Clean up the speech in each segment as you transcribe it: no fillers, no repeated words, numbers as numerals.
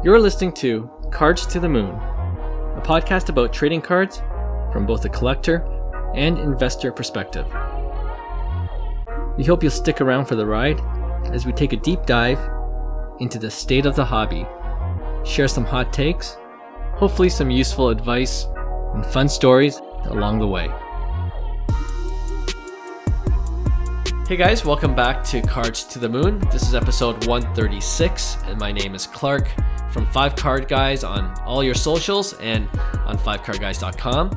You're listening to Cards to the Moon, a podcast about trading cards from both a collector and investor perspective. We hope you'll stick around for the ride as we take a deep dive into the state of the hobby, share some hot takes, hopefully some useful advice, and fun stories along the way. Hey guys, welcome back to Cards to the Moon. This is episode 136, and my name is Clark from 5 Card Guys on all your socials and on 5cardguys.com.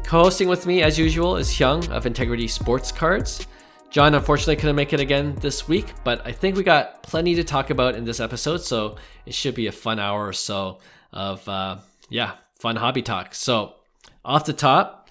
Co-hosting with me, as usual, is Hyung of Integrity Sports Cards. John unfortunately couldn't make it again this week, but I think we got plenty to talk about in this episode, so it should be a fun hour or so of, fun hobby talk. So, off the top,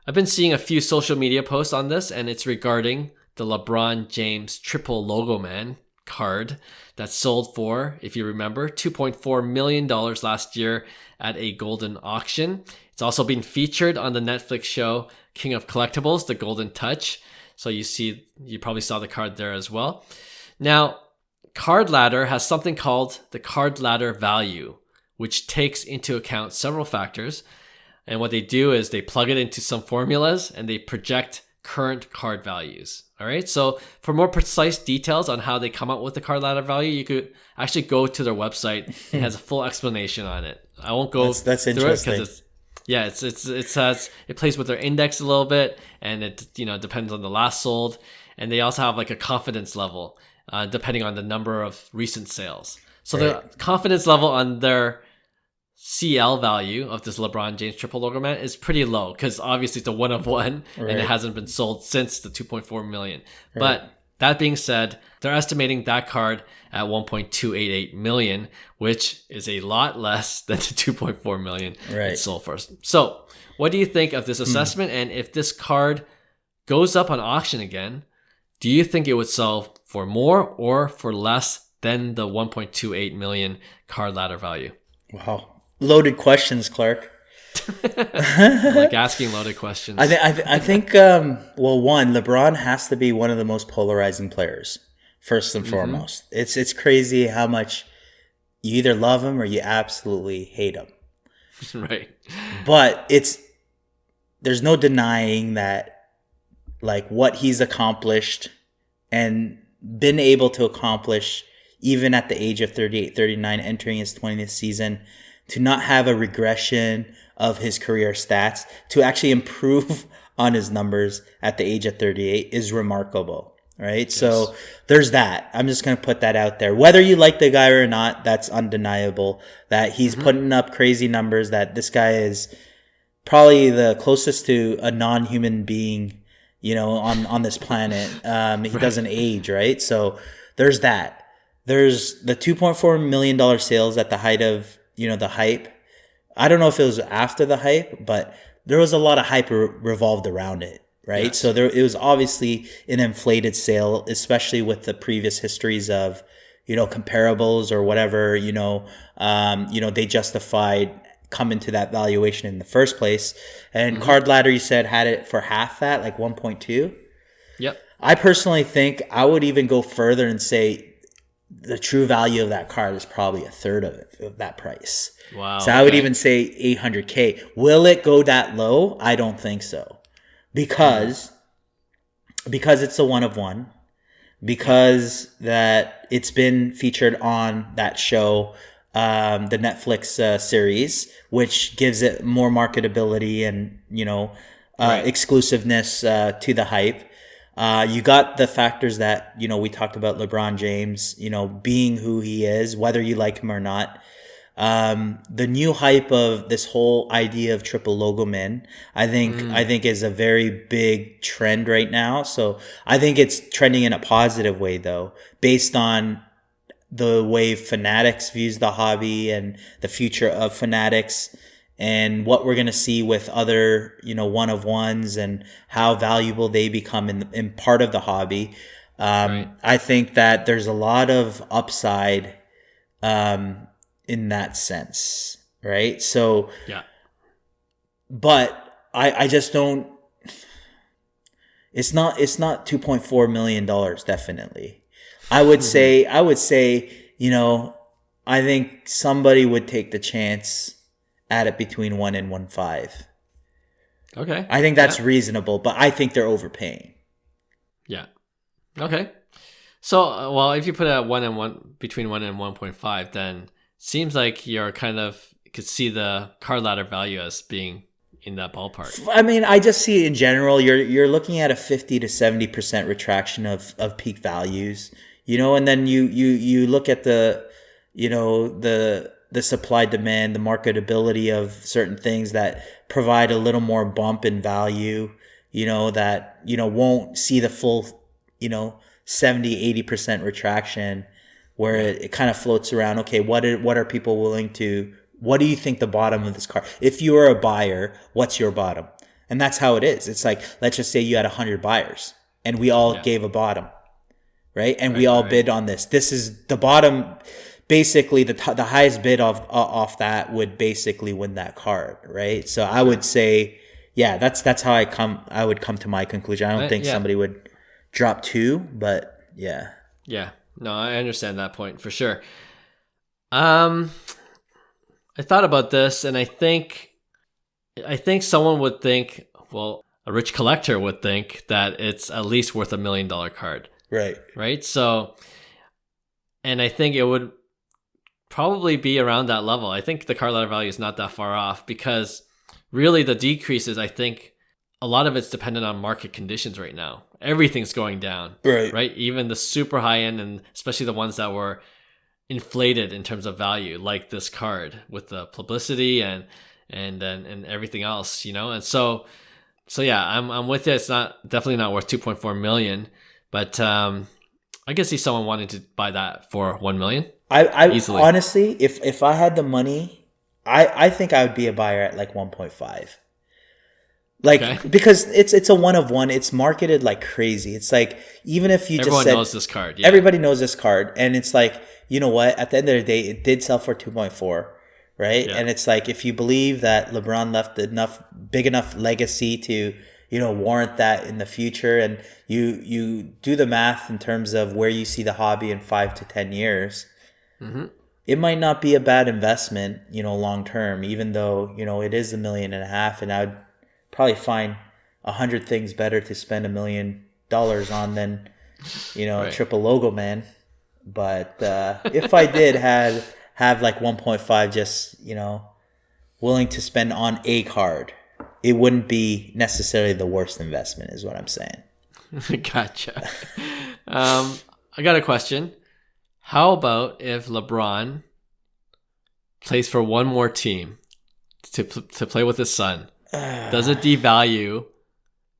I've been seeing a few social media posts on this, and it's regarding the LeBron James triple Logoman card that sold for, if you remember, $2.4 million last year at a golden auction. It's also been featured on the Netflix show King of Collectibles, The Golden Touch. So you probably saw the card there as well. Now, CardLadder has something called the CardLadder value, which takes into account several factors. And what they do is they plug it into some formulas and they project current card values. All right. So for more precise details on how they come up with the CardLadder value, you could actually go to their website. It has a full explanation on it. I won't go that's interesting. It plays with their index a little bit, and it depends on the last sold, and they also have like a confidence level depending on the number of recent sales. So the confidence level on their CL value of this LeBron James triple Logoman is pretty low because obviously it's a one of one and it hasn't been sold since the 2.4 million. Right. But that being said, they're estimating that card at 1.288 million, which is a lot less than the 2.4 million it sold for. So what do you think of this assessment? And if this card goes up on auction again, do you think it would sell for more or for less than the 1.28 million CardLadder value? Wow. Loaded questions, Clark. I like asking loaded questions. I think one, LeBron has to be one of the most polarizing players, first and foremost. It's crazy how much you either love him or you absolutely hate him. Right. But there's no denying that, like, what he's accomplished and been able to accomplish even at the age of 38, 39, entering his 20th season, to not have a regression of his career stats, to actually improve on his numbers at the age of 38 is remarkable, right? Yes. So there's that. I'm just going to put that out there. Whether you like the guy or not, that's undeniable that he's putting up crazy numbers, that this guy is probably the closest to a non-human being, on this planet. He doesn't age, right? So there's that. There's the $2.4 million sales at the height of, the hype. I don't know if it was after the hype, but there was a lot of hype revolved around it, right? Yes. So it was obviously an inflated sale, especially with the previous histories of, comparables or whatever, they justified coming to that valuation in the first place. And CardLadder, you said, had it for half that, like 1.2. Yep. I personally think I would even go further and say the true value of that card is probably a third of that price. Wow. So I would even say $800K. Will it go that low? I don't think so. Because it's a one of one. Because that it's been featured on that show, the Netflix series, which gives it more marketability and, exclusiveness to the hype. You got the factors that, we talked about LeBron James, being who he is, whether you like him or not. The new hype of this whole idea of triple Logoman, I think is a very big trend right now. So I think it's trending in a positive way, though, based on the way Fanatics views the hobby and the future of Fanatics, and what we're going to see with other, one of ones and how valuable they become in part of the hobby. I think that there's a lot of upside in that sense, right? So, but I just don't. It's not $2.4 million, definitely. I would say, I think somebody would take the chance at it between 1 and 1.5. Okay. I think that's reasonable, but I think they're overpaying. Yeah. Okay. So, well, if you put it at 1 and 1, between 1 and 1.5, then seems like you're kind of could see the CardLadder value as being in that ballpark. I mean, I just see it in general. You're looking at a 50 to 70% retraction of peak values, and then you look at the supply demand, the marketability of certain things that provide a little more bump in value, that won't see the full 70-80% retraction, where it kind of floats around. Okay, what are people willing to? What do you think the bottom of this card? If you are a buyer, what's your bottom? And that's how it is. It's like, let's just say you had 100 buyers and we all gave a bottom, right? And we all bid on this. This is the bottom. Basically, the highest bid off that would basically win that card, right? So I would say, yeah, that's how I would come to my conclusion. I don't think somebody would drop 2, but yeah. Yeah. No, I understand that point for sure. I thought about this, and I think someone would think, well, a rich collector would think that it's at least worth $1 million card. Right. Right. So, and I think it would probably be around that level. I think the CardLadder value is not that far off, because really the decreases, I think a lot of it's dependent on market conditions right now. Everything's going down. Right. Even the super high end, and especially the ones that were inflated in terms of value, like this card with the publicity and everything else, and so yeah, I'm with you. It's definitely not worth 2.4 million, but I can see someone wanting to buy that for 1 million. I easily. Honestly, if I had the money, I think I would be a buyer at like 1.5. Because it's a one of one. It's marketed like crazy. It's like, even if you everyone just said, knows this card. Yeah. Everybody knows this card. And it's like, you know what? At the end of the day, it did sell for 2.4, right? Yeah. And it's like, if you believe that LeBron left big enough legacy to, warrant that in the future, and you do the math in terms of where you see the hobby in 5 to 10 years, it might not be a bad investment, long term, even though, it is $1.5 million, and I would probably find 100 things better to spend $1 million on than, a triple Logoman. But if I did have like 1.5, just willing to spend on a card, it wouldn't be necessarily the worst investment, is what I'm saying. Gotcha. I got a question. How about if LeBron plays for one more team to play with his son? Does it devalue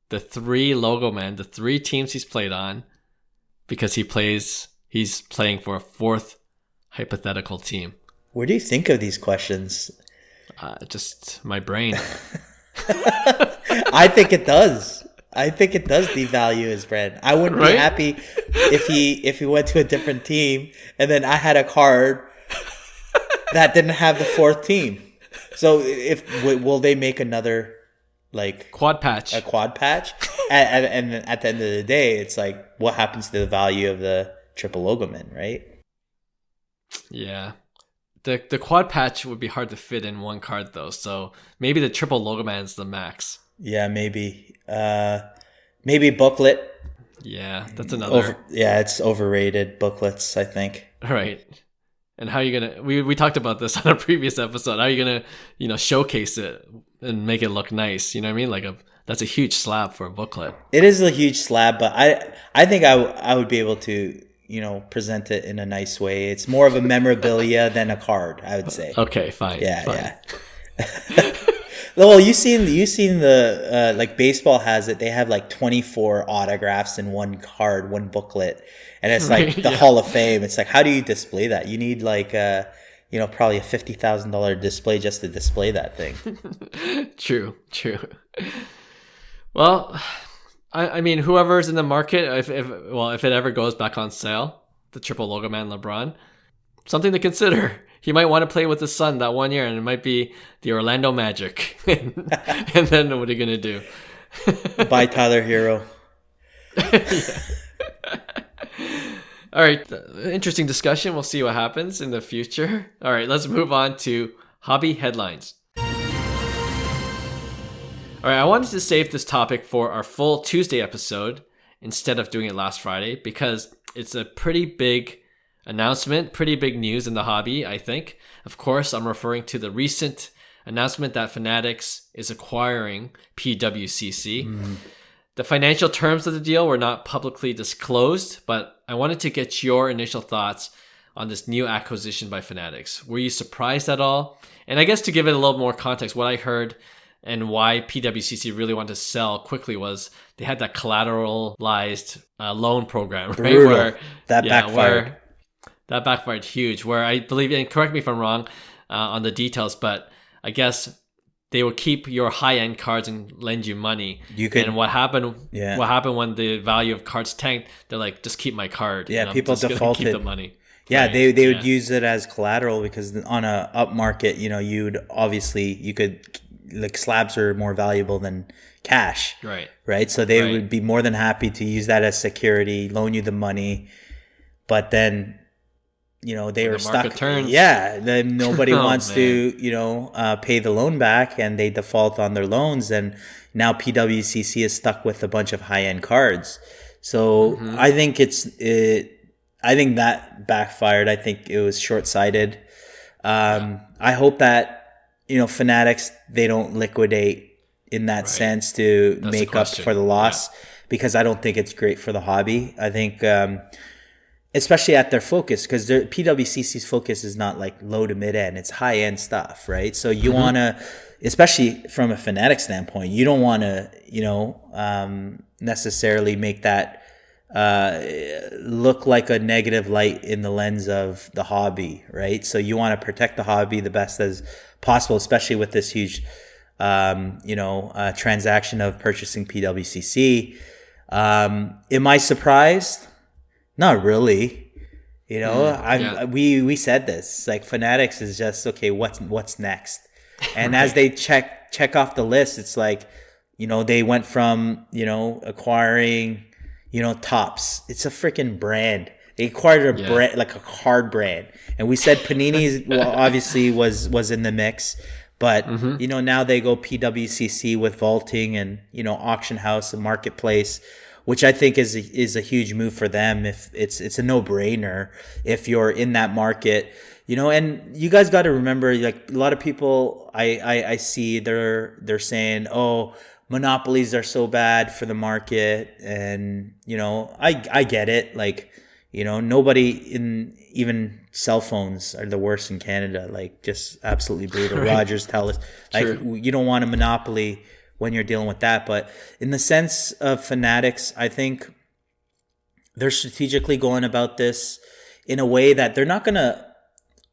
the 3 Logoman, the 3 teams he's played on, because he's playing for a 4th hypothetical team? Where do you think of these questions? Just my brain. I think it does. I think it does devalue his brand. I wouldn't be happy if he went to a different team and then I had a card that didn't have the 4th team. So will they make another quad patch? A quad patch? And at the end of the day, it's like, what happens to the value of the triple Logoman, right? Yeah. The quad patch would be hard to fit in one card though, so maybe the triple Logoman is the max. Yeah, maybe. Maybe booklet. Yeah, that's another. It's overrated, booklets, I think. Right. And how are you gonna? We talked about this on a previous episode. How are you gonna showcase it and make it look nice? You know what I mean? That's a huge slab for a booklet. It is a huge slab, but I think I would be able to present it in a nice way. It's more of a memorabilia than a card, I would say. Okay, fine. Yeah. Well, you seen the baseball has it. They have like 24 autographs in one card, one booklet, and it's like the Hall of Fame. It's like, how do you display that? You need like probably a $50,000 display just to display that thing. True. Well, I mean, whoever's in the market, if it ever goes back on sale, the triple Logoman LeBron, something to consider. He might want to play with his son that 1 year, and it might be the Orlando Magic. And then what are you going to do? Bye, Tyler Hero. All right, interesting discussion. We'll see what happens in the future. All right, let's move on to hobby headlines. All right, I wanted to save this topic for our full Tuesday episode instead of doing it last Friday because it's a pretty big announcement, pretty big news in the hobby, I think. Of course, I'm referring to the recent announcement that Fanatics is acquiring PWCC. The financial terms of the deal were not publicly disclosed, but I wanted to get your initial thoughts on this new acquisition by Fanatics. Were you surprised at all? And I guess to give it a little more context, what I heard and why PWCC really wanted to sell quickly was they had that collateralized loan program, right? Brutal. That backfired. That backfired huge. Where I believe, and correct me if I'm wrong on the details, but I guess they would keep your high-end cards and lend you money. And what happened? Yeah. What happened when the value of cards tanked? They're like, just keep my card. Yeah, people defaulted. Keep the money. Yeah, right. they would use it as collateral because on a up market, you could. Like slabs are more valuable than cash. Right. So they would be more than happy to use that as security, loan you the money. But then, they were stuck. Turns. Yeah. Then nobody wants to, pay the loan back and they default on their loans. And now PWCC is stuck with a bunch of high end cards. So I think I think that backfired. I think it was short sighted. I hope that, Fanatics, they don't liquidate in that sense to make up for the loss because I don't think it's great for the hobby. I think, especially at their focus, because PWCC's focus is not like low to mid end, it's high end stuff, right? So you want to, especially from a Fanatic standpoint, you don't want to, necessarily make that look like a negative light in the lens of the hobby, right? So you want to protect the hobby the best as possible, especially with this huge, transaction of purchasing PWCC. Am I surprised? Not really. We said this. Like Fanatics is just okay. What's next? And as they check off the list, it's like, they went from acquiring. Topps. It's a freaking brand. They acquired a brand, like a card brand. And we said Panini obviously was in the mix. But, now they go PWCC with vaulting and, auction house and marketplace, which I think is a huge move for them. If it's a no-brainer if you're in that market. And you guys got to remember, like a lot of people I see they're saying, oh, monopolies are so bad for the market. And, I get it. Like, nobody even cell phones are the worst in Canada. Like just absolutely brutal. Right. Rogers tell us like you don't want a monopoly when you're dealing with that. But in the sense of Fanatics, I think they're strategically going about this in a way that they're not going to,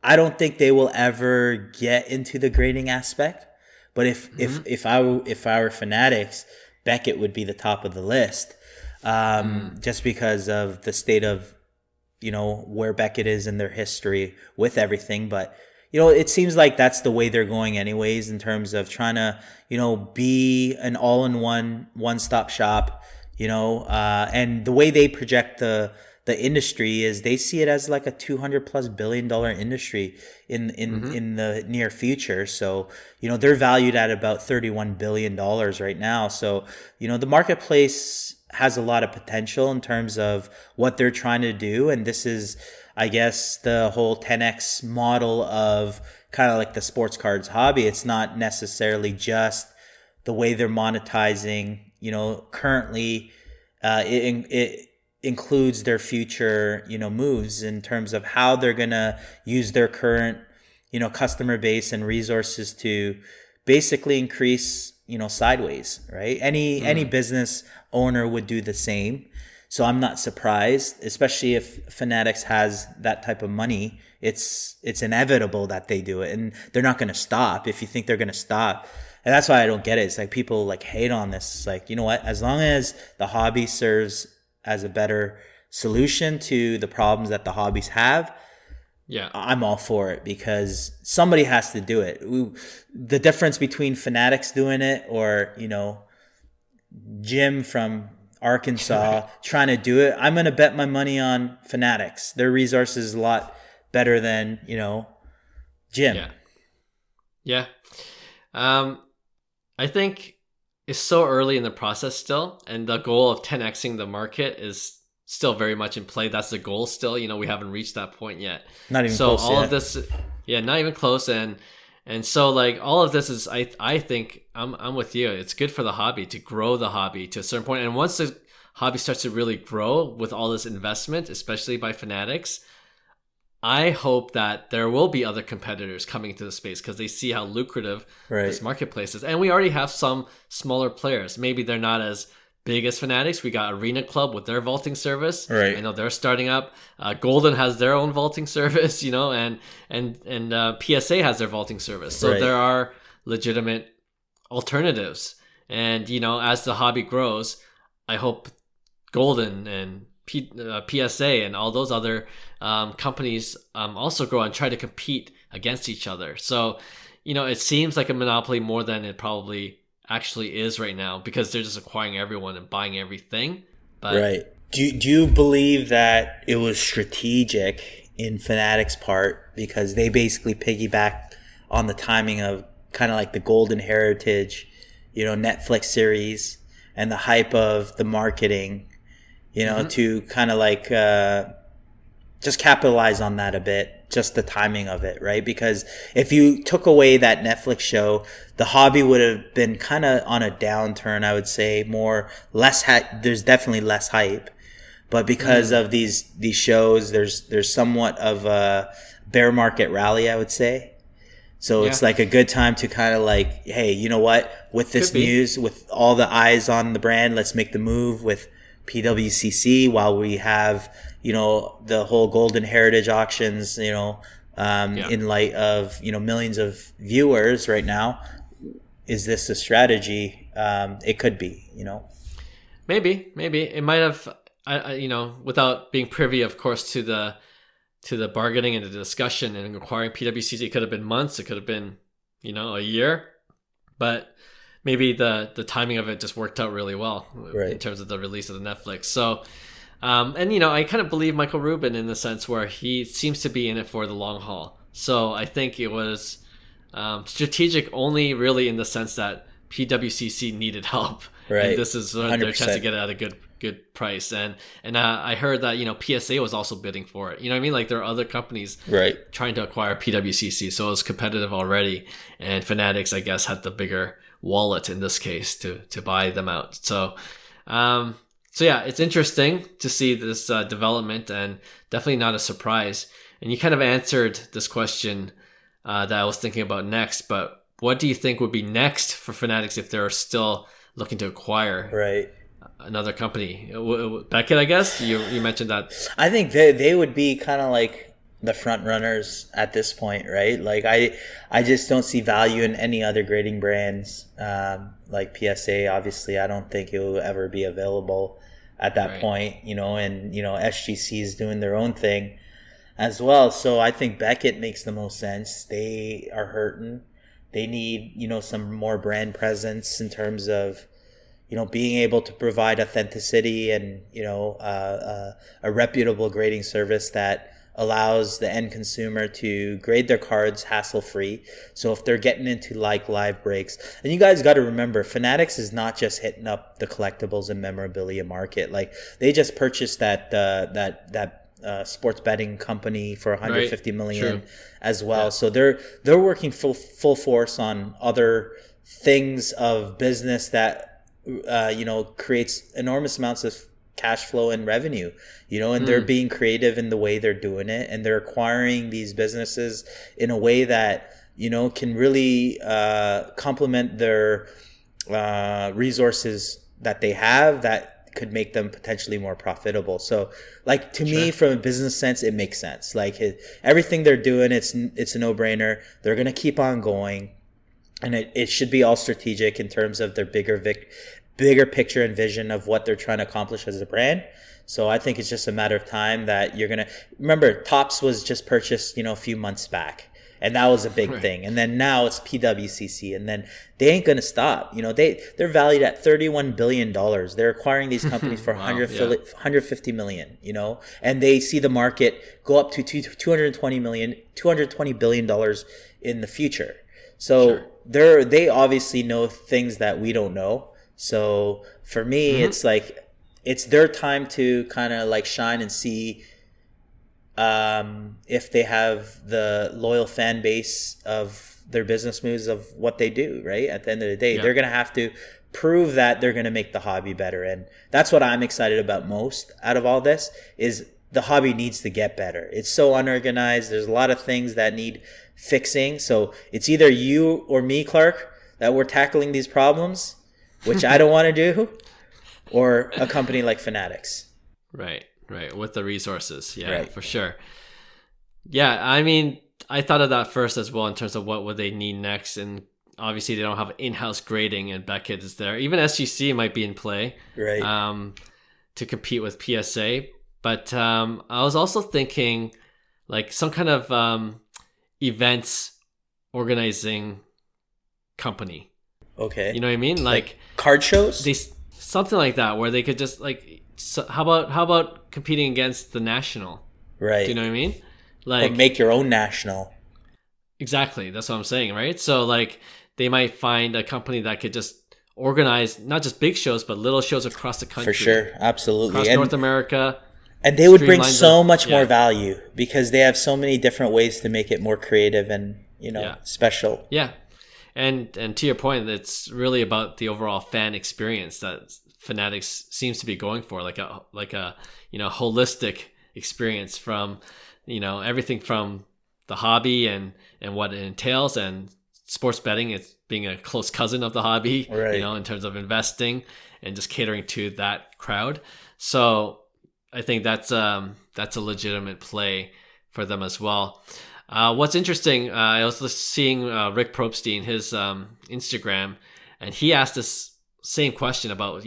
I don't think they will ever get into the grading aspect. But if I were Fanatics, Beckett would be the top of the list, just because of the state of, where Beckett is in their history with everything. But it seems like that's the way they're going anyways in terms of trying to be an all-in-one one-stop shop. And the way they project the industry is they see it as like a $200+ billion industry in the near future. So, they're valued at about $31 billion right now. So, the marketplace has a lot of potential in terms of what they're trying to do. And this is, I guess, the whole 10X model of kind of like the sports cards hobby. It's not necessarily just the way they're monetizing, currently, it includes their future, moves in terms of how they're going to use their current, customer base and resources to basically increase, sideways, right? Any business owner would do the same. So I'm not surprised, especially if Fanatics has that type of money. It's inevitable that they do it, and they're not going to stop. If you think they're going to stop, and that's why I don't get it. It's like people like hate on this. It's like, you know what? As long as the hobby serves as a better solution to the problems that the hobbies have, I'm all for it because somebody has to do it. The difference between Fanatics doing it or, Jim from Arkansas trying to do it. I'm going to bet my money on Fanatics. Their resources is a lot better than, Jim. Yeah. I think it's so early in the process still, and the goal of 10xing the market is still very much in play. That's the goal still. We haven't reached that point yet. Not even close all yet. of this, not even close. And so like all of this is, I think I'm with you. It's good for the hobby to grow the hobby to a certain point. And once the hobby starts to really grow with all this investment, especially by Fanatics, I hope that there will be other competitors coming into the space because they see how lucrative this marketplace is. And we already have some smaller players. Maybe they're not as big as Fanatics. We got Arena Club with their vaulting service. Right. I know they're starting up. Golden has their own vaulting service, and PSA has their vaulting service. So there are legitimate alternatives. And, as the hobby grows, I hope Golden and PSA and all those other companies also grow and try to compete against each other. So, it seems like a monopoly more than it probably actually is right now because they're just acquiring everyone and buying everything. But Do you believe that it was strategic in Fanatics' part because they basically piggybacked on the timing of kind of like the Golden Heritage, Netflix series and the hype of the marketing, to kind of like just capitalize on that a bit, just the timing of it, right? Because if you took away that Netflix show, the hobby would have been kind of on a downturn, I would say, there's definitely less hype. But because of these shows, there's somewhat of a bear market rally, I would say. So it's like a good time to kind of like, hey, you know what? With this news, with all the eyes on the brand, let's make the move with PWCC while we have, the whole Golden Heritage auctions, in light of, millions of viewers right now. Is this a strategy? It could be, Maybe it might have, without being privy, of course, to the bargaining and the discussion and acquiring PWCC. It could have been months. It could have been, a year, but maybe the timing of it just worked out really well in terms of the release of the Netflix. So, I kind of believe Michael Rubin in the sense where he seems to be in it for the long haul. So I think it was strategic only really in the sense that PWCC needed help. Right. And this is their 100%. chance to get it at a good price. And I heard that, PSA was also bidding for it. You know what I mean? Like there are other companies trying to acquire PWCC. So it was competitive already. And Fanatics, I guess, had the bigger wallet in this case to buy them out. So, it's interesting to see this development and definitely not a surprise. And you kind of answered this question that I was thinking about next, but what do you think would be next for Fanatics if they're still looking to acquire another company? Beckett, I guess you mentioned that. I think they would be kind of like the front runners at this point, right? Like I just don't see value in any other grading brands like PSA. Obviously, I don't think it will ever be available at that point, and SGC is doing their own thing as well. So I think Beckett makes the most sense. They are hurting. They need, some more brand presence in terms of, being able to provide authenticity and, a reputable grading service that allows the end consumer to grade their cards hassle-free. So if they're getting into like live breaks, and you guys got to remember, Fanatics is not just hitting up the collectibles and memorabilia market. Like they just purchased that sports betting company for 150 million as well. So they're working full force on other things of business that creates enormous amounts of cash flow and revenue, and they're being creative in the way they're doing it, and they're acquiring these businesses in a way that can really complement their resources that they have that could make them potentially more profitable. So like to me, from a business sense, it makes sense. Like everything they're doing, it's a no-brainer. They're going to keep on going, and it should be all strategic in terms of their bigger picture and vision of what they're trying to accomplish as a brand. So I think it's just a matter of time that you're going to remember Topps was just purchased, a few months back. And that was a big thing. And then now it's PWCC, and then they ain't going to stop. They're valued at $31 billion. They're acquiring these companies for Wow, 150 million, and they see the market go up to $220 billion in the future. So they obviously know things that we don't know. So for me, it's like, it's their time to kind of like shine and see if they have the loyal fan base of their business moves of what they do, right? At the end of the day, they're going to have to prove that they're going to make the hobby better. And that's what I'm excited about most out of all this, is the hobby needs to get better. It's so unorganized. There's a lot of things that need fixing. So it's either you or me, Clark, that we're tackling these problems, which I don't want to do, or a company like Fanatics. Right. With the resources. Yeah, right. For sure. Yeah, I mean, I thought of that first as well in terms of what would they need next. And obviously they don't have in-house grading, and Beckett is there. Even SGC might be in play. Right. To compete with PSA. But I was also thinking like some kind of events organizing company. Okay. You know what I mean? Like card shows? Something like that, where they could just like, how about competing against the national? Right. Do you know what I mean? Like, or make your own national. Exactly. That's what I'm saying, right? So like they might find a company that could just organize not just big shows, but little shows across the country. For sure. Absolutely. Across North America. And they would bring so much more value, because they have so many different ways to make it more creative and, special. Yeah. And to your point, it's really about the overall fan experience that Fanatics seems to be going for, like a holistic experience from, everything from the hobby and what it entails, and sports betting, it's being a close cousin of the hobby, right. In terms of investing and just catering to that crowd. So I think that's a legitimate play for them as well. What's interesting, I was seeing Rick Probstein, his Instagram, and he asked this same question about,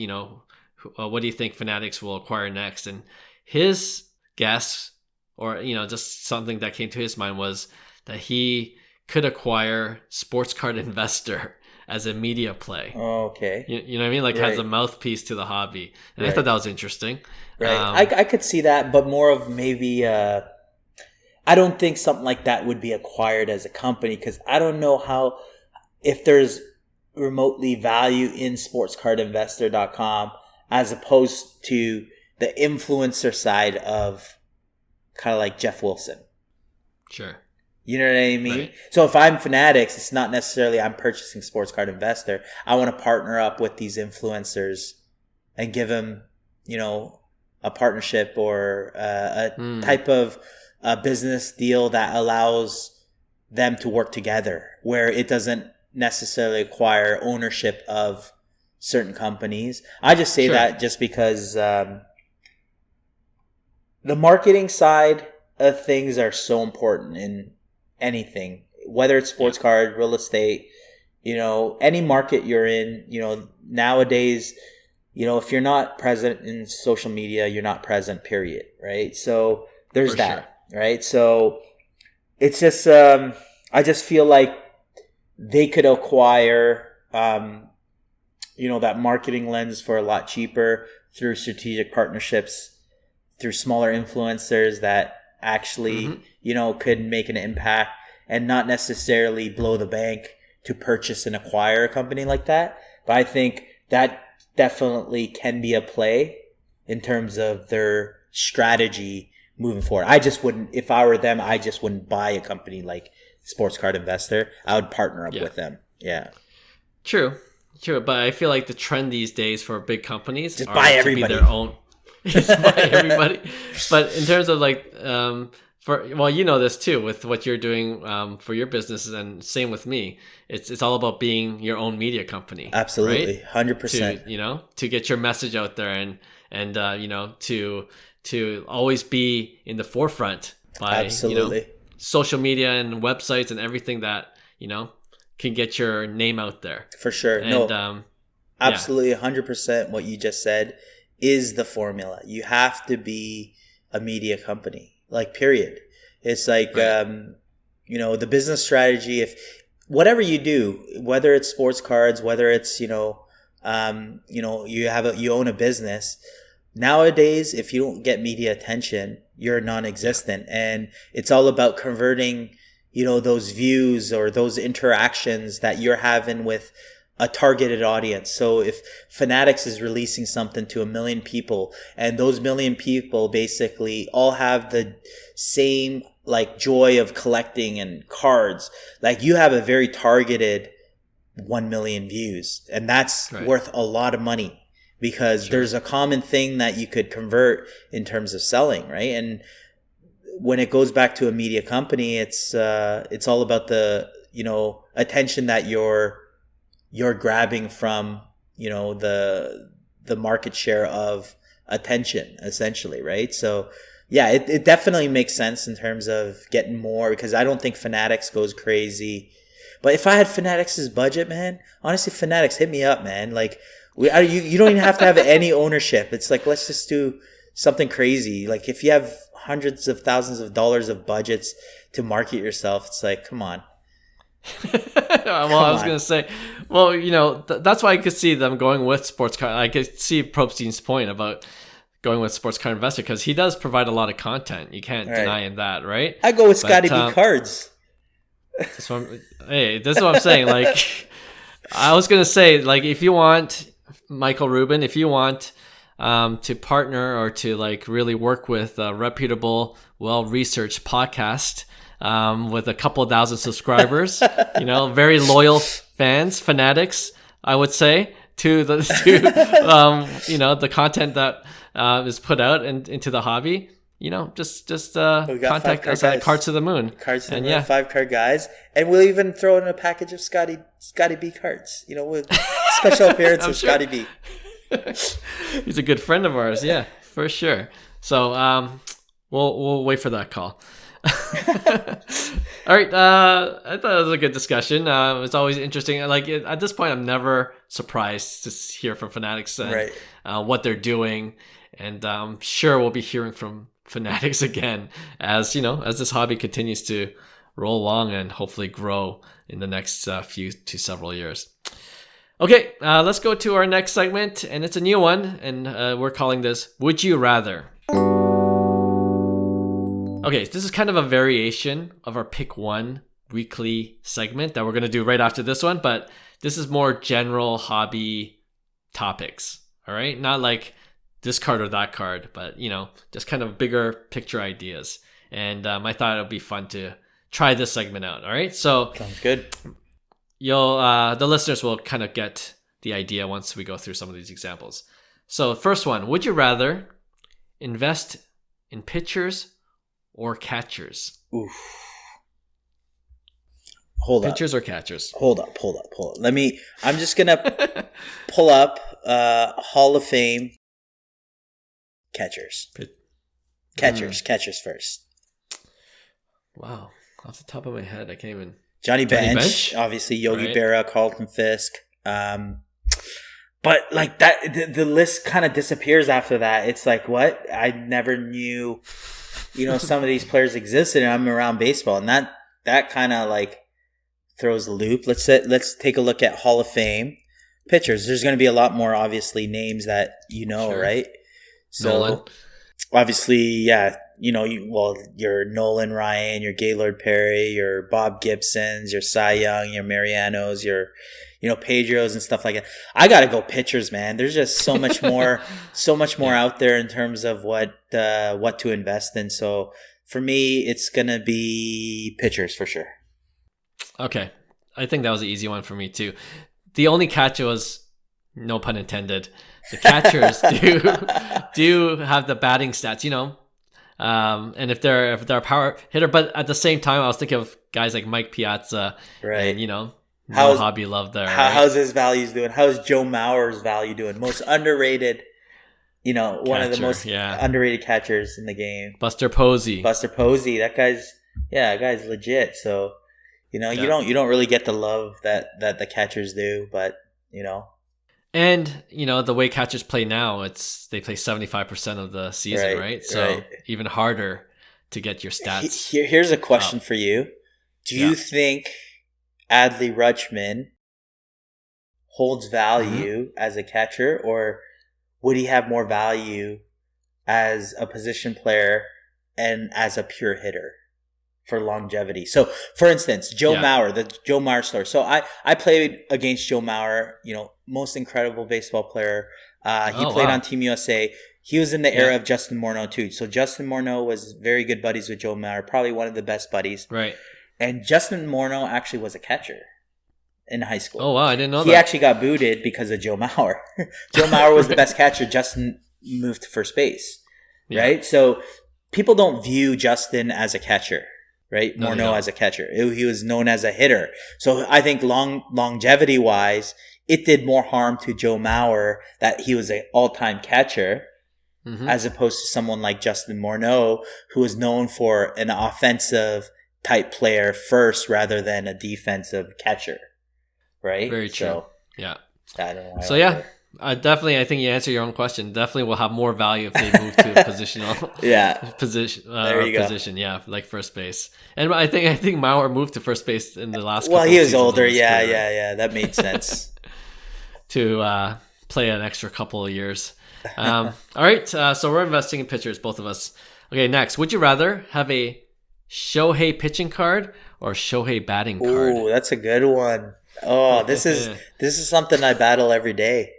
what do you think Fanatics will acquire next? And his guess, or, just something that came to his mind, was that he could acquire Sports Card Investor as a media play. Oh, okay. You know what I mean? Like, right. as a mouthpiece to the hobby. And right. I thought that was interesting. Right. I could see that, but more of maybe... I don't think something like that would be acquired as a company, because I don't know if there's remotely value in sportscardinvestor.com as opposed to the influencer side of kind of like Jeff Wilson. Sure. You know what I mean? Right. So if I'm Fanatics, it's not necessarily I'm purchasing Sports Card Investor. I want to partner up with these influencers and give them, a partnership or a type of a business deal that allows them to work together, where it doesn't necessarily acquire ownership of certain companies. I just say that just because the marketing side of things are so important in anything, whether it's sports card, real estate, any market you're in. Nowadays, if you're not present in social media, you're not present, period. Right? So there's For that. sure. Right. So it's just, I just feel like they could acquire, that marketing lens for a lot cheaper through strategic partnerships, through smaller influencers that actually, could make an impact and not necessarily blow the bank to purchase and acquire a company like that. But I think that definitely can be a play in terms of their strategy moving forward. I just wouldn't, if I were them, I just wouldn't buy a company like Sports Card Investor. I would partner up with them. Yeah. True. But I feel like the trend these days for big companies just buy everybody. To be their own. Just buy everybody. But in terms of like, this too with what you're doing for your businesses, and same with me. It's all about being your own media company. Absolutely, right? 100%. To get your message out there and to always be in the forefront by social media and websites and everything that can get your name out there. For sure. Absolutely 100%. What you just said is the formula. You have to be a media company, like, period. It's like, right. the business strategy, if whatever you do, whether it's sports cards, whether it's, you own a business, nowadays, if you don't get media attention, you're non-existent. And it's all about converting, those views or those interactions that you're having with a targeted audience. So if Fanatics is releasing something to 1 million people, and those 1 million people basically all have the same like joy of collecting and cards, like you have a very targeted 1 million views, and that's worth a lot of money, because there's a common thing that you could convert in terms of selling, right? And when it goes back to a media company, it's all about the attention that you're grabbing from the market share of attention, essentially, right? So yeah, it definitely makes sense in terms of getting more, because I don't think Fanatics goes crazy. But if I had Fanatics' budget, man, honestly, Fanatics, hit me up, man. Like, you don't even have to have any ownership. It's like, let's just do something crazy. Like, if you have hundreds of thousands of dollars of budgets to market yourself, it's like, come on. I was going to say, that's why I could see them going with sports card. I could see Probstein's point about going with sports card investor, because he does provide a lot of content. You can't deny him that, right? I go with Scotty B Cards. This is what I'm saying. Like, I was going to say, like, if you want Michael Rubin, if you want to partner or to like really work with a reputable, well-researched podcast with a couple of thousand subscribers, very loyal fans, fanatics, I would say, to the the content that is put out into the hobby. Just contact us at Cards to the Moon. Cards to the Moon, 5 card guys, and we'll even throw in a package of Scotty B cards. With special appearance of Scotty B. He's a good friend of ours, yeah, for sure. So we'll wait for that call. All right, I thought it was a good discussion. It's always interesting. Like, at this point, I'm never surprised to hear from Fanatics and what they're doing, and I'm sure we'll be hearing from Fanatics again as this hobby continues to roll along and hopefully grow in the next few to several years. Okay, let's go to our next segment, and it's a new one, and we're calling this Would You Rather? Okay, this is kind of a variation of our Pick One weekly segment that we're going to do right after this one, but this is more general hobby topics, all right? Not like this card or that card, but, just kind of bigger picture ideas. And I thought it would be fun to try this segment out, all right? So sounds good. The listeners will kind of get the idea once we go through some of these examples. So first one, would you rather invest in pitchers or catchers? Oof. Hold up. Pitchers or catchers? Hold up. I'm just going to pull up Hall of Fame catchers. Catchers first. Wow. Off the top of my head, I can't even... Johnny Bench, obviously Yogi Berra, Carlton Fisk. But like that, the list kind of disappears after that. It's like, what? I never knew, some of these players existed, and I'm around baseball, and that kind of like throws a loop. Let's take a look at Hall of Fame pitchers. There's going to be a lot more, obviously, names that sure. Right? So Nolan. Obviously, yeah. Your Nolan Ryan, your Gaylord Perry, your Bob Gibsons, your Cy Young, your Marianos, your Pedros and stuff like that. I gotta go pitchers, man. There's just so much more, out there in terms of what to invest in. So for me, it's gonna be pitchers for sure. Okay, I think that was an easy one for me too. The only catch was, no pun intended, the catchers do have the batting stats, and if they're a power hitter, but at the same time, I was thinking of guys like Mike Piazza, right? And how's hobby love there? How's his values doing? How's Joe Mauer's value doing? Most underrated, one of the most underrated catchers in the game. Buster Posey, that guy's legit. So, you don't really get the love that the catchers do, but And, the way catchers play now, they play 75% of the season, right? So even harder to get your stats. Here's a question for you. Do you think Adley Rutschman holds value as a catcher, or would he have more value as a position player and as a pure hitter for longevity? So, for instance, Joe Mauer, the Joe Mauer story. So, I played against Joe Mauer, most incredible baseball player. He played on Team USA. He was in the era of Justin Morneau, too. So, Justin Morneau was very good buddies with Joe Mauer, probably one of the best buddies. Right. And Justin Morneau actually was a catcher in high school. Oh, wow. I didn't know that. He actually got booted because of Joe Mauer. Joe Mauer was the best catcher. Justin moved to first base, right? So people don't view Justin as a catcher, right? No, Morneau as a catcher. He was known as a hitter. So I think longevity-wise, it did more harm to Joe Mauer that he was an all-time catcher as opposed to someone like Justin Morneau, who was known for an offensive type player first rather than a defensive catcher, right? Very true. So, yeah. I don't know. So I think you answer your own question. Definitely will have more value if they move to a positional position. Yeah, like first base. And I think Mauer moved to first base in the last couple he was seasons older. of his career, That made sense. to play an extra couple of years. All right, so we're investing in pitchers, both of us. Okay, next. Would you rather have a Shohei pitching card or Shohei batting card? Oh, that's a good one. Oh, this is something I battle every day.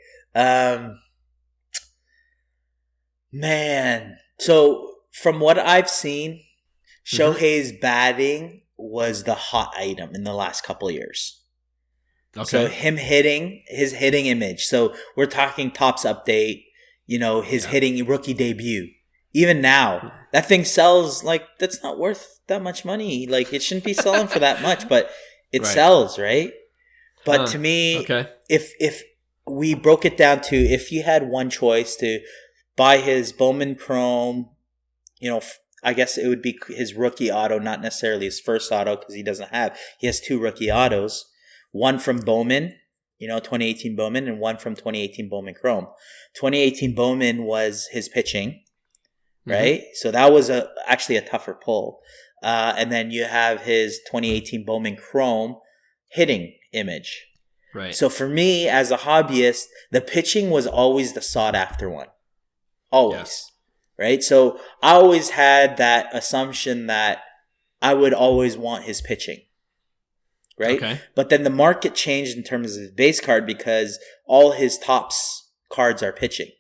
Man. So from what I've seen, Shohei's batting was the hot item in the last couple of years. Okay. So his hitting image. So we're talking Topps update, his hitting rookie debut. Even now, that thing sells that's not worth that much money. It shouldn't be selling for that much, but it sells, right? But to me, if we broke it down to, if you had one choice to buy his Bowman Chrome, I guess it would be his rookie auto, not necessarily his first auto, because he has two rookie autos, one from Bowman, 2018 Bowman, and one from 2018 Bowman Chrome. 2018 Bowman was his pitching, right? So that was actually a tougher pull. And then you have his 2018 Bowman Chrome hitting image. Right. So for me, as a hobbyist, the pitching was always the sought after one. Always. Right? So I always had that assumption that I would always want his pitching. Right? Okay. But then the market changed in terms of his base card because all his Topps cards are pitching.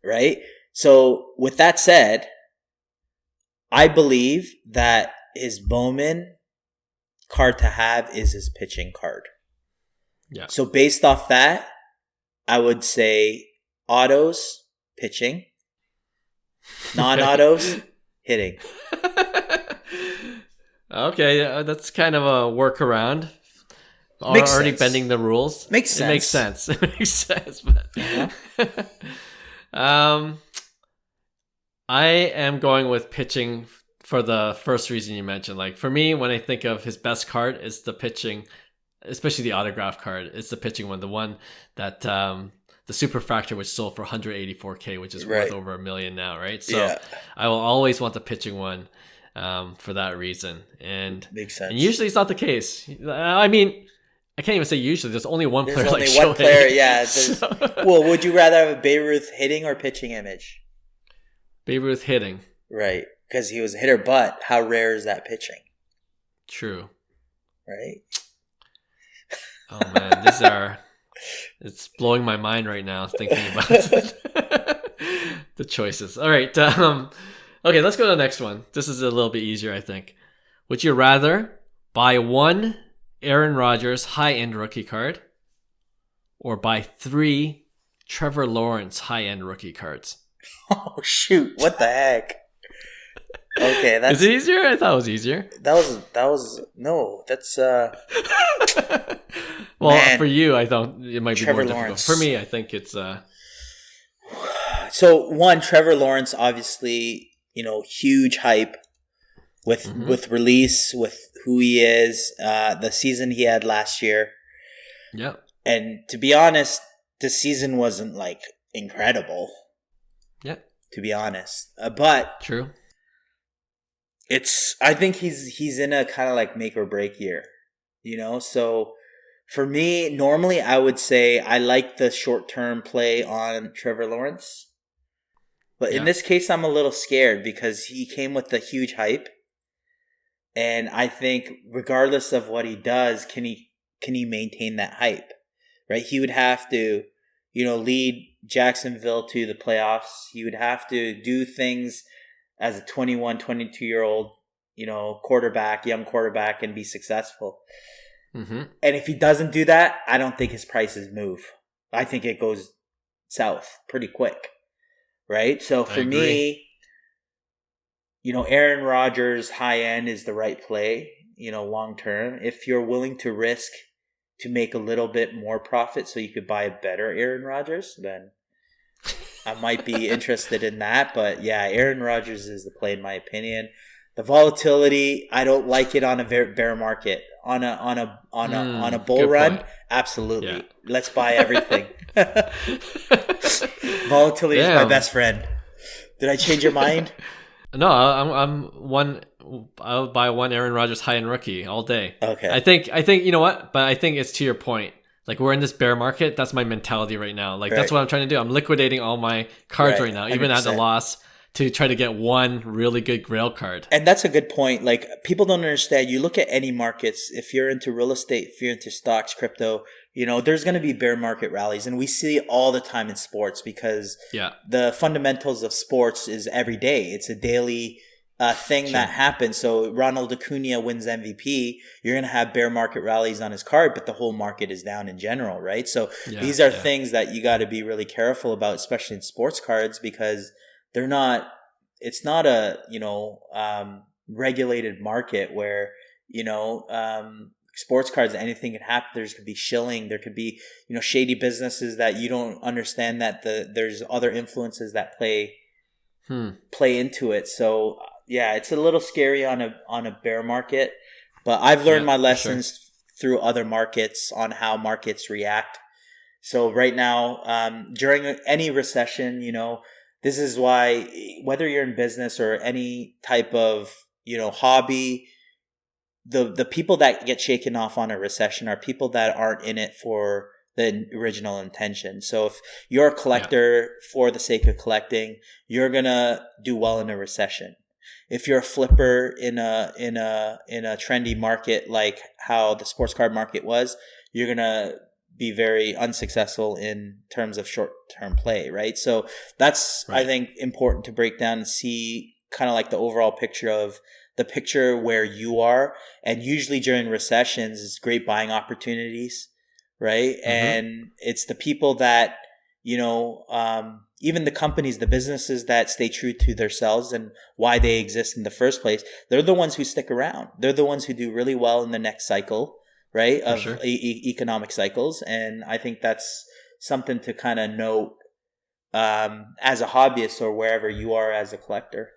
Right? So with that said, I believe that his Bowman card to have is his pitching card. Yeah. So based off that, I would say autos, pitching. Non-autos, hitting. Okay, that's kind of a workaround. Makes already sense. Bending the rules. Makes sense. It makes sense. It makes sense. But I am going with pitching for the first reason you mentioned. For me, when I think of his best card, it's the pitching, especially the autograph card. It's the pitching one, the one that the Superfractor, which sold for $184K, which is worth over $1 million now, right? So I will always want the pitching one for that reason. And makes sense. And usually it's not the case. I mean, I can't even say usually. There's only one player like Shohei. There's only one player, yeah. Well, would you rather have a Babe Ruth hitting or pitching image? Babe Ruth hitting. Right. Because he was a hitter, but how rare is that pitching? True. Right? Oh, man. It's blowing my mind right now thinking about the choices. All right. Okay, let's go to the next one. This is a little bit easier, I think. Would you rather buy one Aaron Rodgers high-end rookie card or buy 3 Trevor Lawrence high-end rookie cards? Oh, shoot. What the heck? Okay, that's... Is it easier? I thought it was easier. No, that's... Well, man, for you, I thought it might be Trevor more Lawrence. difficult. For me, I think it's... So, one, Trevor Lawrence, obviously, huge hype with release, with who he is, the season he had last year. Yeah. And to be honest, the season wasn't, incredible. Yeah. To be honest. But... True. I think he's in a kind of like make or break year, so for me, normally I would say I like the short-term play on Trevor Lawrence. But in Yeah. this case, I'm a little scared because he came with a huge hype. And I think regardless of what he does, can he maintain that hype? Right? He would have to, lead Jacksonville to the playoffs. He would have to do things as a 21, 22-year-old, young quarterback and be successful. Mm-hmm. And if he doesn't do that, I don't think his prices move. I think it goes south pretty quick. Right? So for me, Aaron Rodgers high end is the right play, long term. If you're willing to risk to make a little bit more profit so you could buy a better Aaron Rodgers, then I might be interested in that. But yeah, Aaron Rodgers is the play in my opinion. The volatility, I don't like it on a bear market. On a bull run, point. Absolutely. Yeah. Let's buy everything. Volatility is my best friend. Did I change your mind? No, I'll buy one Aaron Rodgers high-end rookie all day. Okay. I think you know what? But I think it's to your point. Like, we're in this bear market. That's my mentality right now. Like, That's what I'm trying to do. I'm liquidating all my cards right now, 100%. Even at a loss, to try to get one really good grail card. And that's a good point. Like, people don't understand. You look at any markets, if you're into real estate, if you're into stocks, crypto, there's going to be bear market rallies. And we see it all the time in sports because the fundamentals of sports is every day. It's a daily thing that happens. So Ronald Acuna wins MVP, you're going to have bear market rallies on his card, but the whole market is down in general, right? So these are things that you got to be really careful about, especially in sports cards, because it's not a, regulated market where, sports cards, anything can happen. There could be shilling. There could be, shady businesses that you don't understand that there's other influences that play into it. So yeah, it's a little scary on a bear market, but I've learned my lessons through other markets on how markets react. So right now, during any recession, this is why whether you're in business or any type of, hobby, the people that get shaken off on a recession are people that aren't in it for the original intention. So if you're a collector for the sake of collecting, you're going to do well in a recession. If you're a flipper in a trendy market like how the sports card market was, you're going to be very unsuccessful in terms of short-term play, right? So that's, I think, important to break down and see kind of like the overall picture of the picture where you are. And usually during recessions, it's great buying opportunities, right? Mm-hmm. And it's the people that, even the companies, the businesses that stay true to themselves and why they exist in the first place, they're the ones who stick around. They're the ones who do really well in the next cycle, right? Of economic cycles. And I think that's something to kind of note as a hobbyist or wherever you are as a collector.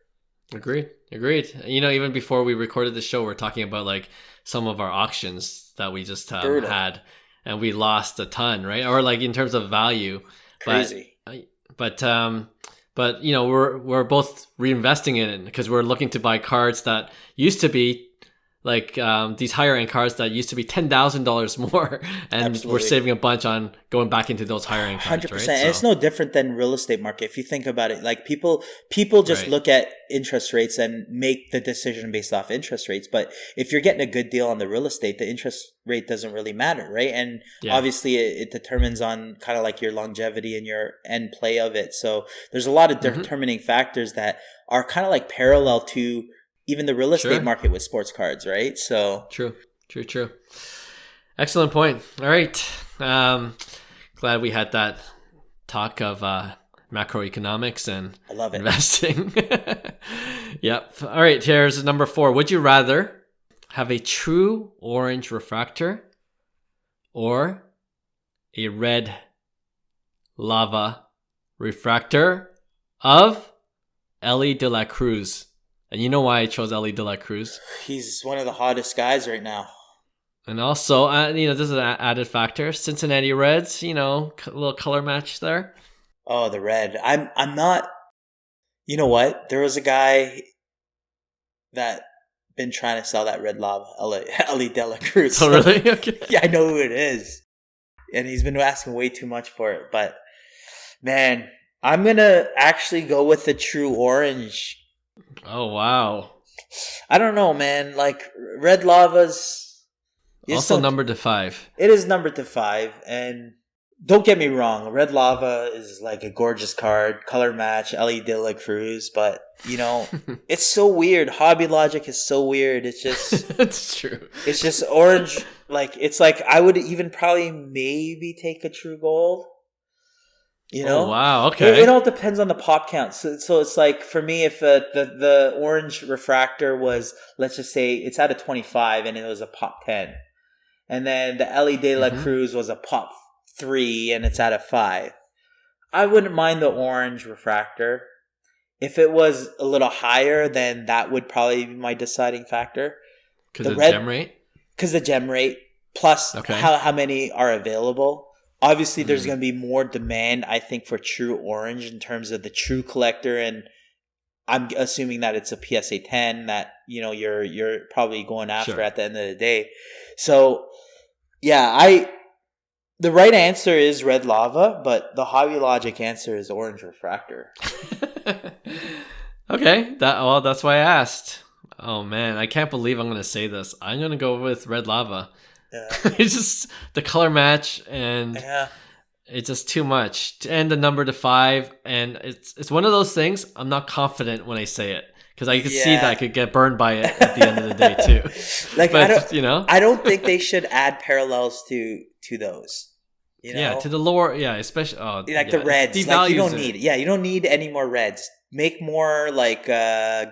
Agreed. Even before we recorded the show, we're talking about like some of our auctions that we just had, and we lost a ton, right? Or like in terms of value. Crazy. But we're both reinvesting in it because we're looking to buy cards that used to be like these higher end cards that used to be $10,000 more, and Absolutely. We're saving a bunch on going back into those higher end cards. 100%. Right? And it's no different than real estate market. If you think about it, like people just look at interest rates and make the decision based off interest rates. But if you're getting a good deal on the real estate, the interest rate doesn't really matter, right? And obviously it determines on kind of like your longevity and your end play of it. So there's a lot of determining factors that are kind of like parallel to even the real estate market with sports cards, right? So True. Excellent point. All right. Glad we had that talk of macroeconomics and I love it. Investing. Yep. All right. Here's number 4. Would you rather have a true orange refractor or a red lava refractor of Ellie De La Cruz? And you know why I chose Ellie De La Cruz? He's one of the hottest guys right now. And also, this is an added factor. Cincinnati Reds, a little color match there. Oh, the red. I'm not. You know what? There was a guy that been trying to sell that red lava, Ellie De La Cruz. Oh, really? Okay. Yeah, I know who it is. And he's been asking way too much for it. But, man, I'm going to actually go with the true orange. Oh, wow. I don't know, man. Like, red lava's... Also numbered to 5. It is numbered to 5. And don't get me wrong. Red lava is like a gorgeous card. Color match, Ellie De La Cruz. But, you know, it's so weird. Hobby Logic is so weird. It's just... It's true. It's just orange. Like, it's like I would even probably maybe take a true gold. You know? Oh, wow. Okay. It all depends on the pop count. So it's like, for me, if the orange refractor was, let's just say, it's out of 25 and it was a pop 10. And then the Ellie De La Cruz was a pop 3 and it's out of 5. I wouldn't mind the orange refractor. If it was a little higher, then that would probably be my deciding factor. Because of the gem rate? Because the gem rate, plus how many are available. Obviously, there's going to be more demand, I think, for true orange in terms of the true collector. And I'm assuming that it's a PSA 10 that, you know, you're probably going after at the end of the day. So, yeah, the right answer is red lava, but the Hobby Logic answer is orange refractor. Okay, that's why I asked. Oh man, I can't believe I'm going to say this. I'm going to go with red lava. Yeah. It's just the color match, and it's just too much. And the number to 5, and it's one of those things. I'm not confident when I say it because I could see that I could get burned by it at the end of the day too. Like, but, I don't think they should add parallels to those. You know? Yeah, to the lower, especially the reds. Like, you don't need you don't need any more reds. Make more like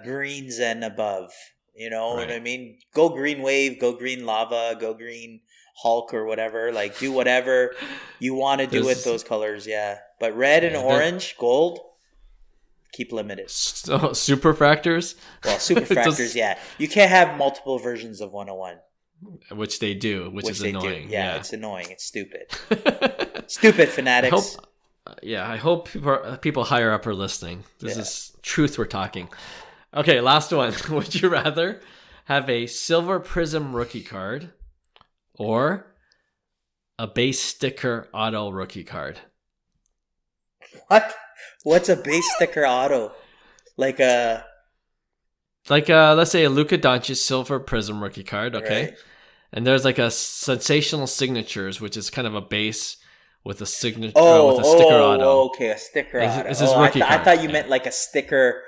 greens and above. You know what I mean? Go green wave, go green lava, go green Hulk or whatever. Like, do whatever you want to do with those colors, But red and orange, gold, keep limited. So, super fractors? Well, super fractors, You can't have multiple versions of 101. Which they do, which is annoying. Yeah, it's annoying. It's stupid. Stupid Fanatics. I hope people higher up are listening. This is truth we're talking. Okay, last one. Would you rather have a Silver Prizm rookie card or a base sticker auto rookie card? What? What's a base sticker auto? Like let's say a Luka Doncic Silver Prizm rookie card, okay? Right. And there's like a Sensational Signatures, which is kind of a base with a signature with a sticker auto. Okay, a sticker auto. It's his rookie card. I thought you meant like a sticker,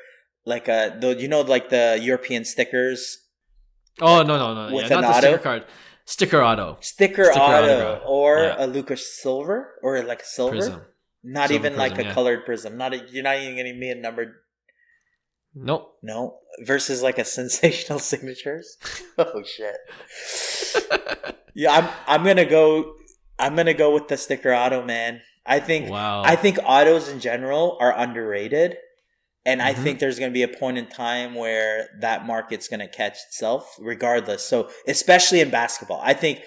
like the European stickers. Oh, no. With not the sticker card. Sticker auto. Sticker auto. Or a Luka Silver, or like a silver. Prism. Not Silver even like a colored prism. You're not even getting me a numbered. Nope. No. Versus like a Sensational Signatures. Oh shit. Yeah, I'm gonna go with the sticker auto, man. I think autos in general are underrated. And I think there's going to be a point in time where that market's going to catch itself regardless. So, especially in basketball. I think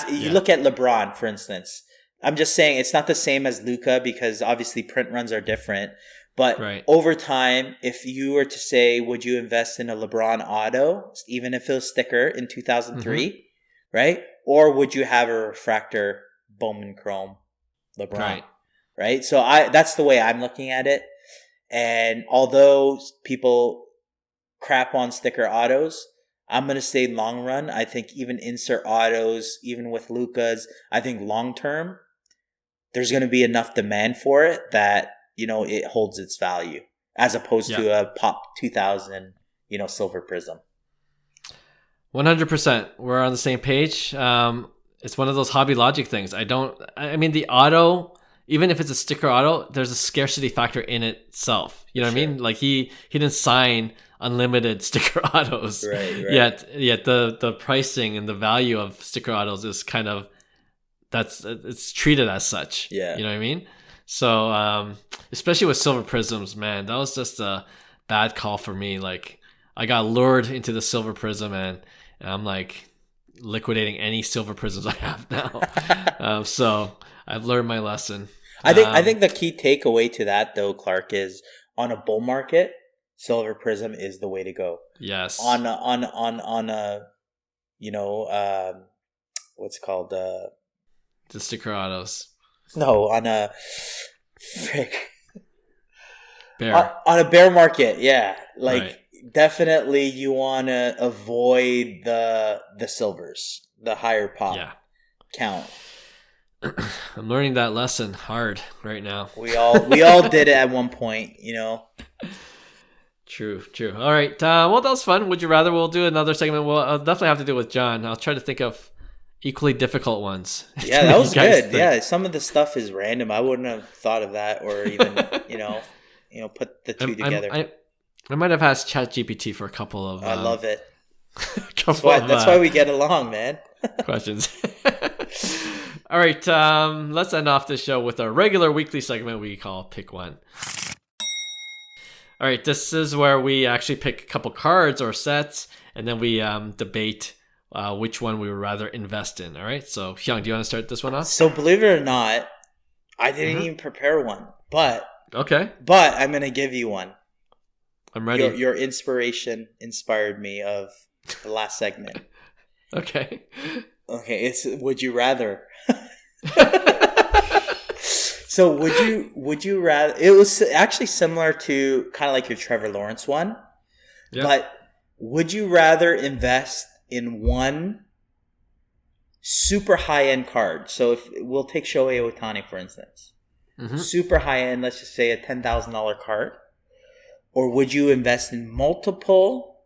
you look at LeBron, for instance. I'm just saying it's not the same as Luka because obviously print runs are different. But over time, if you were to say, would you invest in a LeBron auto, even if it was sticker in 2003, right? Or would you have a refractor Bowman Chrome LeBron, right? So that's the way I'm looking at it. And although people crap on sticker autos, I'm going to say long run. I think even insert autos, even with Luka's, I think long term, there's going to be enough demand for it that, it holds its value as opposed to a pop 2000, Silver Prizm. 100%. We're on the same page. It's one of those Hobby Logic things. The auto, even if it's a sticker auto, there's a scarcity factor in itself. You know what I mean? Like he didn't sign unlimited sticker autos. Right. Yet the pricing and the value of sticker autos is kind of it's treated as such. Yeah. You know what I mean? So especially with Silver Prizms, man, that was just a bad call for me. Like I got lured into the Silver Prizm and I'm like liquidating any Silver Prizms I have now. So I've learned my lesson. I think the key takeaway to that though, Clark, is on a bull market, Silver Prizm is the way to go. Yes. On a what's it called? The sticker autos. No, on a frick. Bear. On a bear market, yeah. Like Right. definitely you want to avoid the silvers, the higher pop count. I'm learning that lesson hard right now. We all did it at one point, you know. True. All right. Well, that was fun. Would you rather? We'll do another segment. I'll definitely have to do it with John. I'll try to think of equally difficult ones. Yeah, that was good. Yeah, some of the stuff is random. I wouldn't have thought of that, or even put the two together. I might have asked ChatGPT for a couple of. I love it. That's why we get along, man. Questions. All right. Let's end off this show with our regular weekly segment we call Pick One. All right, this is where we actually pick a couple cards or sets, and then we debate which one we would rather invest in. All right, so Hyung, do you want to start this one off? So believe it or not, I didn't even prepare one, but I'm gonna give you one. I'm ready. Your inspiration inspired me of the last segment. Okay, it's would you rather. So would you rather? It was actually similar to kind of like your Trevor Lawrence one, but would you rather invest in one super high end card? So if we'll take Shohei Ohtani for instance, super high end, let's just say a $10,000 card, or would you invest in multiple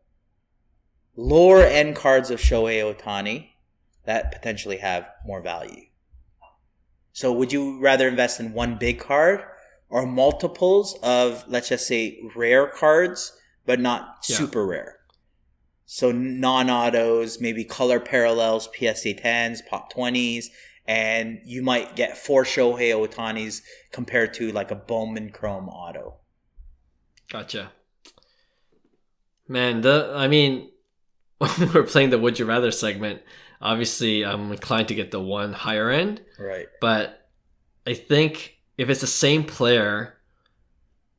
lower end cards of Shohei Ohtani that potentially have more value? So would you rather invest in one big card or multiples of, let's just say, rare cards, but not super rare? So non-autos, maybe color parallels, PSA 10s, pop 20s, and you might get 4 Shohei Ohtanis compared to like a Bowman Chrome auto. Gotcha. Man, when we're playing the Would You Rather segment, obviously, I'm inclined to get the one higher end. Right. But I think if it's the same player,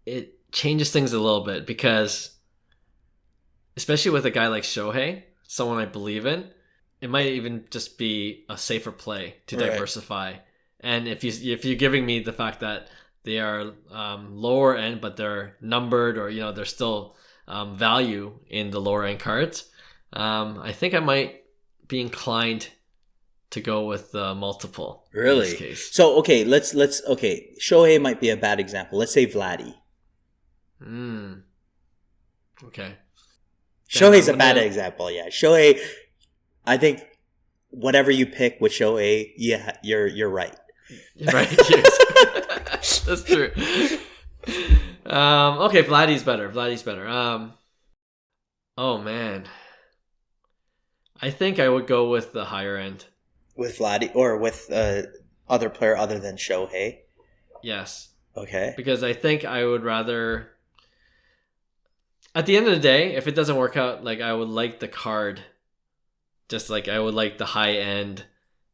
it changes things a little bit because, especially with a guy like Shohei, someone I believe in, it might even just be a safer play to diversify. And if you're giving me the fact that they are lower end, but they're numbered, or there's still value in the lower end cards, I think I might be inclined to go with multiple. Really? In this case. So let's Shohei might be a bad example. Let's say Vladdy. Okay. Shohei's a bad example. Yeah, Shohei. I think whatever you pick with Shohei, you're right. Right. Yes. That's true. Okay, Vladdy's better. Oh man. I think I would go with the higher end. With Vladdy or with other player other than Shohei? Yes. Okay. Because I think I would rather... At the end of the day, if it doesn't work out, like I would like the card, just like I would like the high end,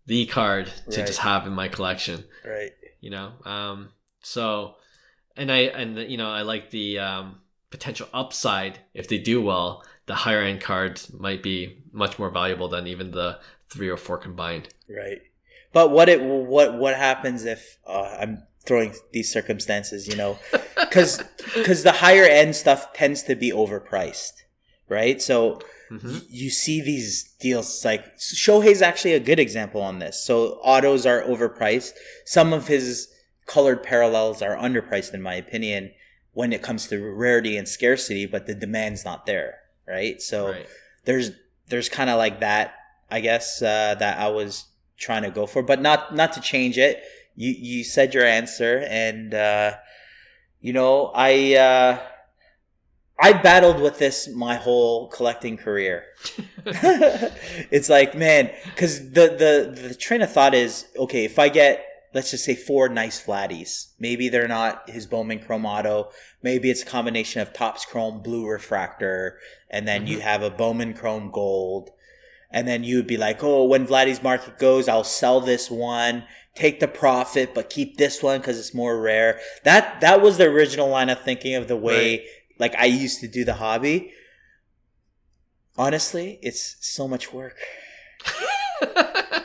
the card to just have in my collection. Right. So, and I like the potential upside if they do well. The higher end cards might be much more valuable than even the 3 or 4 combined. Right. But what happens if I'm throwing these circumstances, because the higher end stuff tends to be overpriced, right? So you see these deals like Shohei's actually a good example on this. So autos are overpriced. Some of his colored parallels are underpriced, in my opinion, when it comes to rarity and scarcity, but the demand's not there. Right. So there's kind of like that, I guess, that I was trying to go for, but not to change it. You said your answer, and I've battled with this my whole collecting career. It's like, man, because the train of thought is, okay, if I get, let's just say 4 nice Vladdies, maybe they're not his Bowman Chrome auto, maybe it's a combination of Topps Chrome blue refractor, and then you have a Bowman Chrome gold, and then you would be like, oh, when Vladdy's market goes, I'll sell this one, take the profit, but keep this one because it's more rare. That was the original line of thinking of the way like I used to do the hobby, honestly, it's so much work.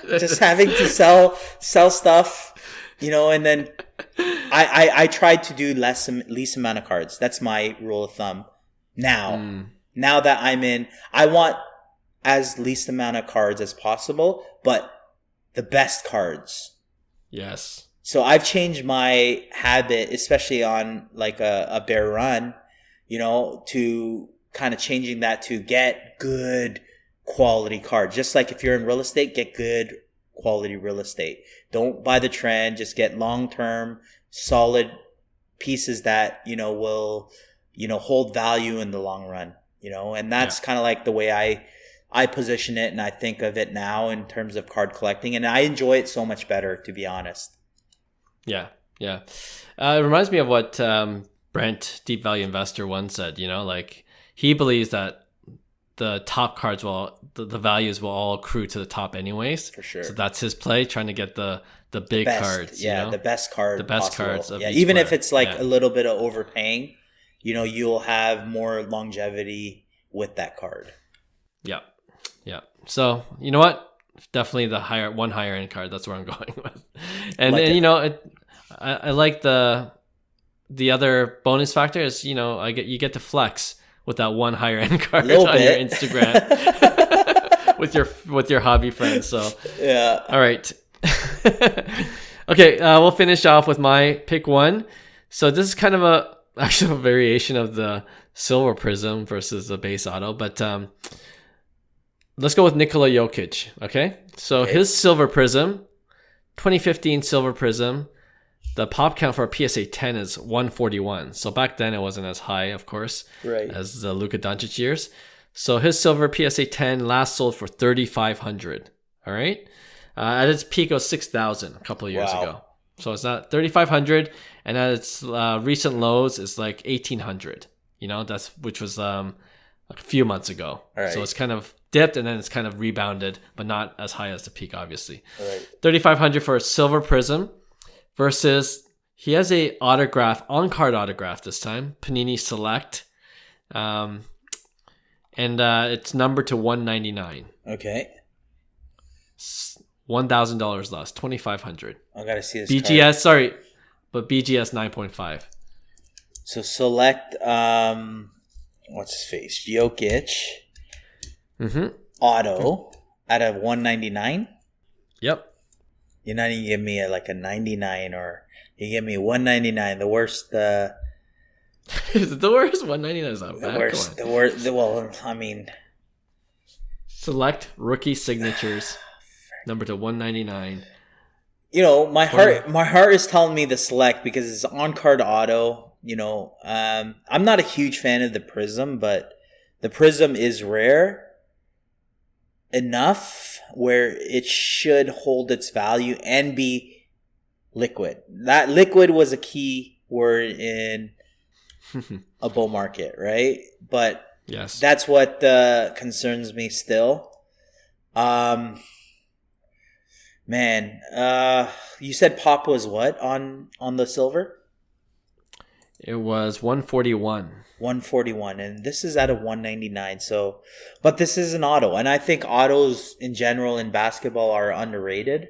Just having to sell stuff, and then I tried to do least amount of cards. That's my rule of thumb. Now that I want as least amount of cards as possible, but the best cards. Yes. So I've changed my habit, especially on like a bear run, to kind of changing that to get good quality cards. Just like if you're in real estate, get good quality real estate. Don't buy the trend. Just get long-term, solid pieces that, will, hold value in the long run, and that's kind of like the way I position it and I think of it now in terms of card collecting. And I enjoy it so much better, to be honest. Yeah. Yeah. It reminds me of what Brent, Deep Value Investor, once said, like he believes that the top cards the values will all accrue to the top anyways. For sure. So that's his play, trying to get the big best, cards. the best card. The best possible. cards. Of each even player. If it's like a little bit of overpaying, you'll have more longevity with that card. Yeah. Yeah. So, you know what? Definitely the higher end card. That's where I'm going with. And I like the other bonus factor is, you get to flex with that one higher end card on your Instagram with your hobby friends. So yeah. All right. Okay, we'll finish off with my pick one. So this is kind of a variation of the Silver Prizm versus the base auto, but let's go with Nikola Jokic. Okay, so his Silver Prizm, 2015 Silver Prizm. The pop count for a PSA 10 is 141. So back then it wasn't as high, of course, as the Luka Doncic years. So his silver PSA 10 last sold for $3,500. All right. At its peak, it was $6,000 a couple of years ago. So it's not $3,500, and at its recent lows, it's like $1,800. Which was a few months ago. All right. So it's kind of dipped and then it's kind of rebounded, but not as high as the peak, obviously. All right. $3,500 for a Silver Prizm. Versus, he has a autograph, on-card autograph this time, Panini Select, and it's numbered to 199. Okay. $1,000 less, $2,500. I gotta see this. BGS, card. sorry, but BGS 9.5. So Select, what's his face? Jokic. Auto out of 199. Yep. You're not even giving me a 99, or you give me 199. The worst. Is it the worst? 199 is not bad. The worst. Well, I mean, Select rookie signatures, number to 199. My heart is telling me the Select because it's on card auto. I'm not a huge fan of the Prizm, but the Prizm is rare enough where it should hold its value and be liquid. That liquid was a key word in a bull market, right? But yes, that's what concerns me still. Man, you said pop was what on the silver? It was 141. 141, and this is out of 199. So, but this is an auto, and I think autos in general in basketball are underrated.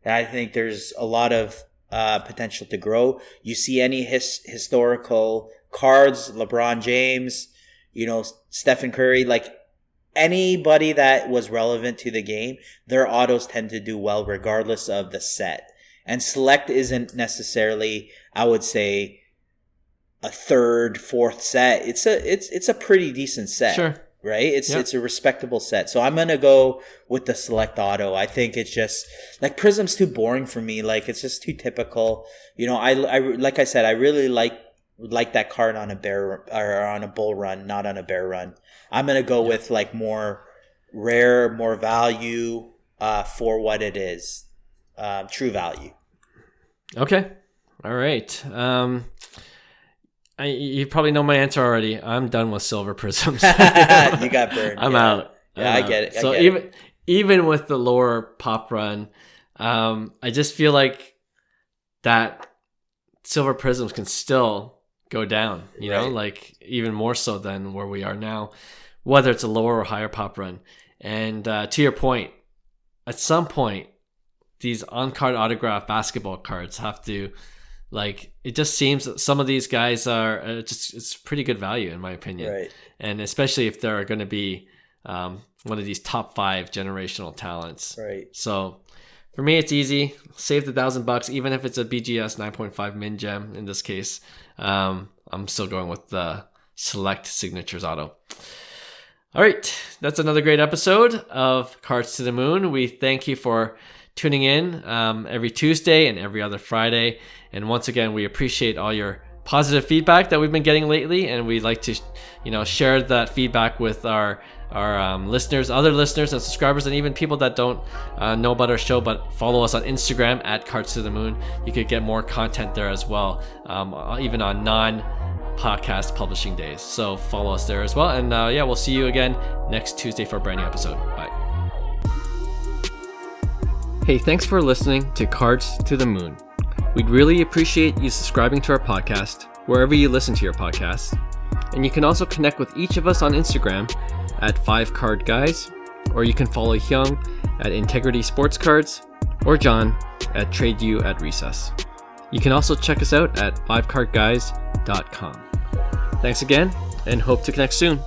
And I think there's a lot of potential to grow. You see any historical cards, LeBron James, Stephen Curry, like anybody that was relevant to the game, their autos tend to do well regardless of the set. And Select isn't necessarily, I would say, a third, fourth set. It's a pretty decent set. Sure. Right? It's a respectable set. So I'm going to go with the Select Auto. I think it's just like Prizm's too boring for me. Like it's just too typical. I like I said, I really like that card on a bear or on a bull run, not on a bear run. I'm going to go with like more rare, more value for what it is. True value. Okay. All right. You probably know my answer already. I'm done with Silver Prizms. You got burned. I'm out. I get it. So even with the lower pop run, I just feel like that Silver Prizms can still go down, you know, like even more so than where we are now, whether it's a lower or higher pop run. And to your point, at some point, these on-card autograph basketball cards have to, like, it just seems that some of these guys are it's pretty good value in my opinion. Right. And especially if they're going to be one of these top 5 generational talents. Right. So for me, it's easy. Save the $1,000, even if it's a BGS 9.5 min gem in this case. I'm still going with the Select Signatures auto. All right, that's another great episode of Cards to the Moon. We thank you for tuning in every Tuesday and every other Friday. And once again, we appreciate all your positive feedback that we've been getting lately, and we'd like to, share that feedback with our listeners, other listeners and subscribers, and even people that don't know about our show but follow us on Instagram at Cards to the Moon. You could get more content there as well, even on non-podcast publishing days. So follow us there as well. And we'll see you again next Tuesday for a brand new episode. Bye. Hey, thanks for listening to Cards to the Moon. We'd really appreciate you subscribing to our podcast wherever you listen to your podcasts. And you can also connect with each of us on Instagram at 5cardguys, or you can follow Hyung at Integrity Sports Cards, or John at TradeU at Recess. You can also check us out at 5cardguys.com. Thanks again, and hope to connect soon.